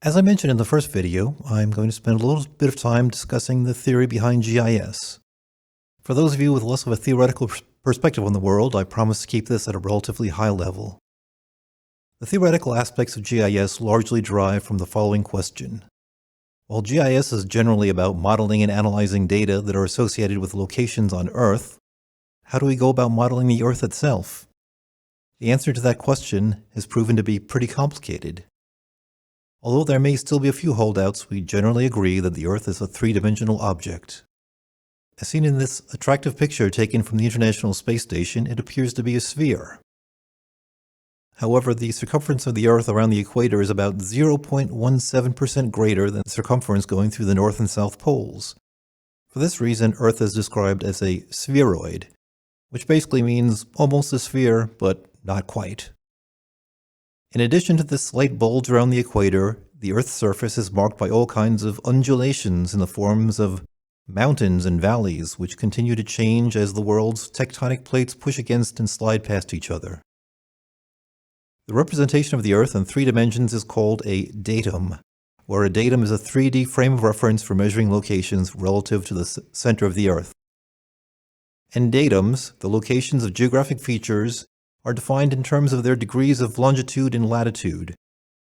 As I mentioned in the first video, I'm going to spend a little bit of time discussing the theory behind GIS. For those of you with less of a theoretical perspective on the world, I promise to keep this at a relatively high level. The theoretical aspects of GIS largely derive from the following question. While GIS is generally about modeling and analyzing data that are associated with locations on Earth, how do we go about modeling the Earth itself? The answer to that question has proven to be pretty complicated. Although there may still be a few holdouts, we generally agree that the Earth is a three-dimensional object. As seen in this attractive picture taken from the International Space Station, it appears to be a sphere. However, the circumference of the Earth around the equator is about 0.17% greater than the circumference going through the North and South poles. For this reason, Earth is described as a spheroid, which basically means almost a sphere, but not quite. In addition to this slight bulge around the equator, the Earth's surface is marked by all kinds of undulations in the forms of mountains and valleys, which continue to change as the world's tectonic plates push against and slide past each other. The representation of the Earth in three dimensions is called a datum, where a datum is a 3D frame of reference for measuring locations relative to the center of the Earth. In datums, the locations of geographic features are defined in terms of their degrees of longitude and latitude,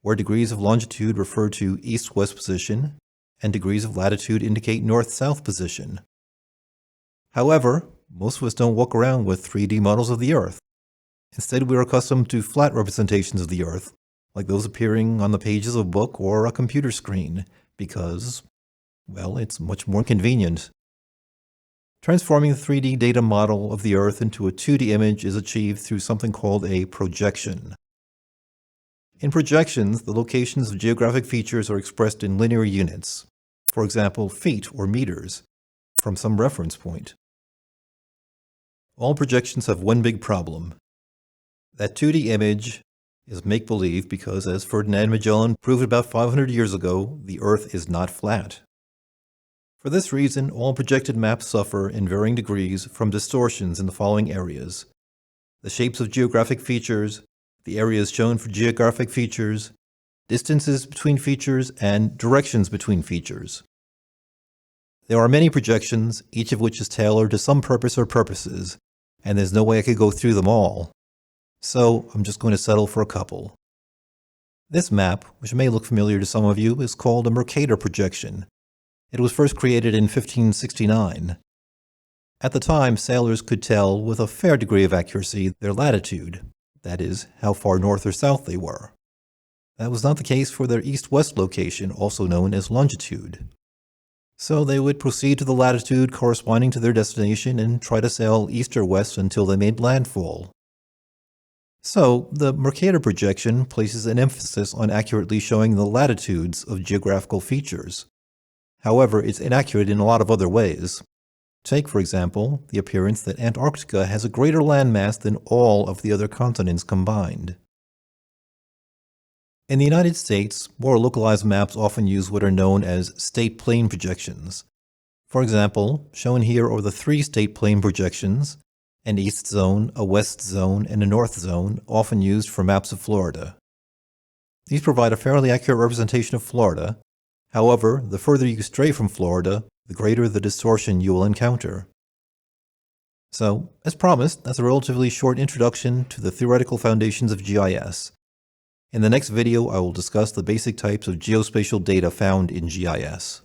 where degrees of longitude refer to east-west position, and degrees of latitude indicate north-south position. However, most of us don't walk around with 3D models of the Earth. Instead, we are accustomed to flat representations of the Earth, like those appearing on the pages of a book or a computer screen, because, well, it's much more convenient. Transforming the 3D data model of the Earth into a 2D image is achieved through something called a projection. In projections, the locations of geographic features are expressed in linear units, for example, feet or meters, from some reference point. All projections have one big problem. That 2D image is make-believe because, as Ferdinand Magellan proved about 500 years ago, the Earth is not flat. For this reason, all projected maps suffer in varying degrees from distortions in the following areas: the shapes of geographic features, the areas shown for geographic features, distances between features, and directions between features. There are many projections, each of which is tailored to some purpose or purposes, and there's no way I could go through them all. So I'm just going to settle for a couple. This map, which may look familiar to some of you, is called a Mercator projection. It was first created in 1569. At the time, sailors could tell with a fair degree of accuracy their latitude, that is, how far north or south they were. That was not the case for their east-west location, also known as longitude. So they would proceed to the latitude corresponding to their destination and try to sail east or west until they made landfall. So, the Mercator projection places an emphasis on accurately showing the latitudes of geographical features. However, it's inaccurate in a lot of other ways. Take, for example, the appearance that Antarctica has a greater landmass than all of the other continents combined. In the United States, more localized maps often use what are known as state plane projections. For example, shown here are the three state plane projections: an east zone, a west zone, and a north zone, often used for maps of Florida. These provide a fairly accurate representation of Florida. However, the further you stray from Florida, the greater the distortion you will encounter. So, as promised, that's a relatively short introduction to the theoretical foundations of GIS. In the next video, I will discuss the basic types of geospatial data found in GIS.